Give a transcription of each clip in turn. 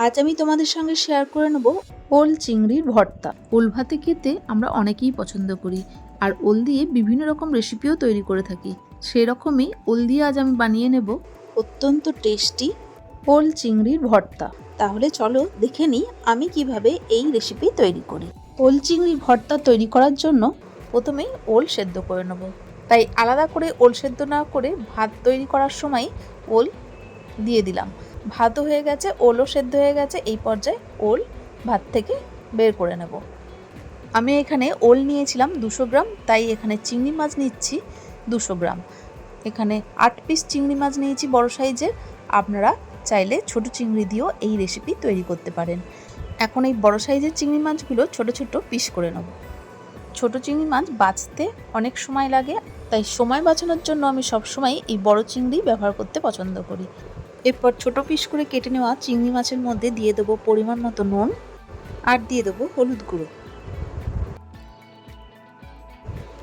আজ আমি তোমাদের সঙ্গে শেয়ার করে নেব ওল চিংড়ির ভর্তা। ওল ভাতে খেতে আমরা অনেকেই পছন্দ করি, আর ওল দিয়ে বিভিন্ন রকম রেসিপিও তৈরি করে থাকি। সেরকমই ওল দিয়ে আজ আমি বানিয়ে নেব অত্যন্ত টেস্টি ওল চিংড়ির ভর্তা। তাহলে চলো দেখে নিই আমি কিভাবে এই রেসিপি তৈরি করি। ওল চিংড়ির ভর্তা তৈরি করার জন্য প্রথমেই ওল সেদ্ধ করে নেব। তাই আলাদা করে ওল সেদ্ধ না করে ভাত তৈরি করার সময় ওল দিয়ে দিলাম। ভাতও হয়ে গেছে, ওলও সেদ্ধ হয়ে গেছে। এই পর্যায়ে ওল ভাত থেকে বের করে নেব। আমি এখানে ওল নিয়েছিলাম 200 গ্রাম, তাই এখানে চিংড়ি মাছ নিচ্ছি 200 গ্রাম। এখানে 8 পিস চিংড়ি মাছ নিয়েছি বড় সাইজের। আপনারা চাইলে ছোট চিংড়ি দিয়েও এই রেসিপি তৈরি করতে পারেন। এখন এই বড় সাইজের চিংড়ি মাছগুলো ছোট ছোট পিস করে নেব। ছোট চিংড়ি মাছ বাছতে অনেক সময় লাগে, তাই সময় বাঁচানোর জন্য আমি সবসময় এই বড় চিংড়ি ব্যবহার করতে পছন্দ করি। এরপর ছোট পিস করে কেটে নেওয়া চিংড়ি মাছের মধ্যে দিয়ে দেবো পরিমাণ মতো নুন, আর দিয়ে দেবো হলুদ গুঁড়ো।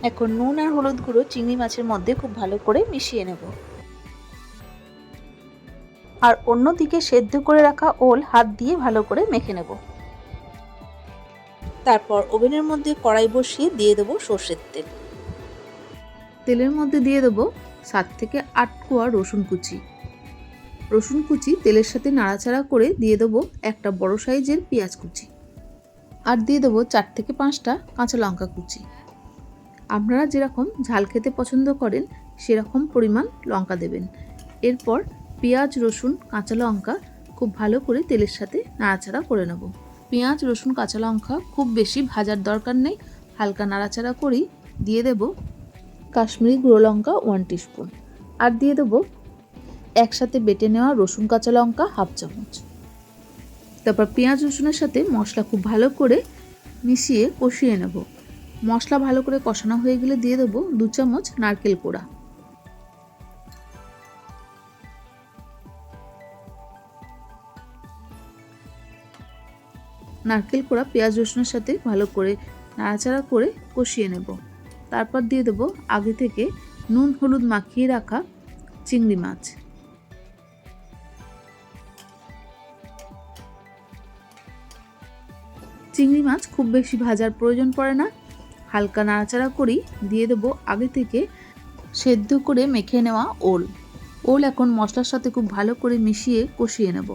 এখন নুন আর হলুদ গুঁড়ো চিংড়ি মাছের মধ্যে খুব ভালো করে মিশিয়ে নেব। আর অন্যদিকে সেদ্ধ করে রাখা ওল হাত দিয়ে ভালো করে মেখে নেব। তারপর ওভেনের মধ্যে কড়াই বসিয়ে দিয়ে দেবো সর্ষের তেল। তেলের মধ্যে দিয়ে দেবো 7 থেকে 8 কোয়া রসুন কুচি। রসুন কুচি তেলের সাথে নাড়াচাড়া করে দিয়ে দেবো একটা বড় সাইজের পেঁয়াজ কুচি, আর দিয়ে দেবো 4 থেকে 5টা কাঁচা লঙ্কা কুচি। আপনারা যেরকম ঝাল খেতে পছন্দ করেন সেরকম পরিমাণ লঙ্কা দেবেন। এরপর পেঁয়াজ, রসুন, কাঁচা লঙ্কা খুব ভালো করে তেলের সাথে নাড়াচাড়া করে নেব। পেঁয়াজ, রসুন, কাঁচা লঙ্কা খুব বেশি ভাজার দরকার নেই, হালকা নাড়াচাড়া করেই দিয়ে দেব কাশ্মীরি গুঁড়ো লঙ্কা 1 টিস্পুন, আর দিয়ে দেবো একসাথে বেটে নেওয়া রসুন, কাঁচা লঙ্কা 1/2 চামচ। তারপর পেঁয়াজ রসুনের সাথে মশলা খুব ভালো করে মিশিয়ে কষিয়ে নেব। মশলা ভালো করে কষানো হয়ে গেলে দিয়ে দেবো 2 চামচ নারকেল কোড়া। নারকেল কোড়া পেঁয়াজ রসুনের সাথে ভালো করে নাড়াচাড়া করে কষিয়ে নেব। তারপর দিয়ে দেবো আগে থেকে নুন হলুদ মাখিয়ে রাখা চিংড়ি মাছ। চিংড়ি মাছ খুব বেশি ভাজার প্রয়োজন পড়ে না, হালকা নাড়াচাড়া করেই দিয়ে দেবো আগে থেকে সেদ্ধ করে মেখে নেওয়া ওল এখন মশলার সাথে খুব ভালো করে মিশিয়ে কষিয়ে নেব।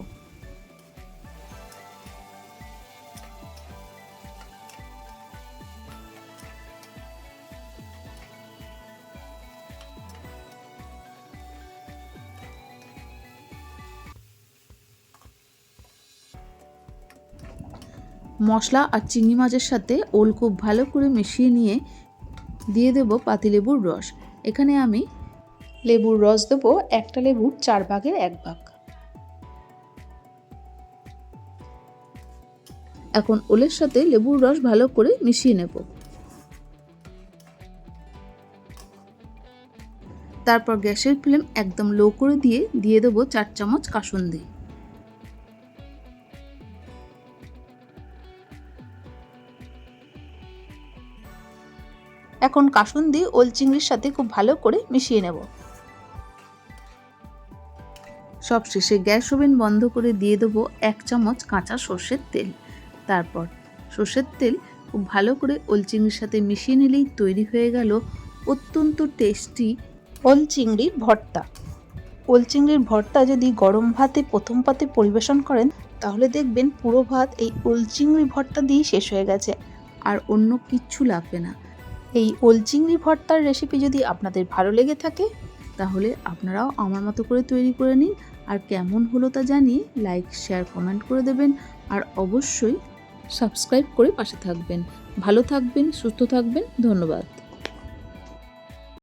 মশলা আর চিংড়ি মাছের সাথে ওল খুব ভালো করে মিশিয়ে নিয়ে দিয়ে দেব পাতিলেবুর রস। এখানে আমি লেবুর রস দেবো একটা লেবুর 4 ভাগের 1 ভাগ। এখন ওলের সাথে লেবুর রস ভালো করে মিশিয়ে নেব। তারপর গ্যাসের ফ্লেম একদম লো করে দিয়ে দেবো 4 চামচ কাসুন্দি। এখন কাসুন্দি ওল চিংড়ির সাথে খুব ভালো করে মিশিয়ে নেব। সবশেষে গ্যাস ওভেন বন্ধ করে দিয়ে দেবো 1 চামচ কাঁচা সর্ষের তেল। তারপর সর্ষের তেল খুব ভালো করে ওল চিংড়ির সাথে মিশিয়ে নিলেই তৈরি হয়ে গেল অত্যন্ত টেস্টি ওল চিংড়ির ভর্তা। ওল চিংড়ির ভর্তা যদি গরম ভাতে প্রথম পাতে পরিবেশন করেন তাহলে দেখবেন পুরো ভাত এই ওল চিংড়ি ভর্তা দিয়েই শেষ হয়ে গেছে, আর অন্য কিচ্ছু লাগবে না। এই ওল চিংড়ি ভর্তার রেসিপি যদি আপনাদের ভালো লেগে থাকে তাহলে আপনারাও আমার মতো করে তৈরি করে নিন, আর কেমন হলো তা জানিয়ে লাইক, শেয়ার, কমেন্ট করে দেবেন, আর অবশ্যই সাবস্ক্রাইব করে পাশে থাকবেন। ভালো থাকবেন, সুস্থ থাকবেন। ধন্যবাদ।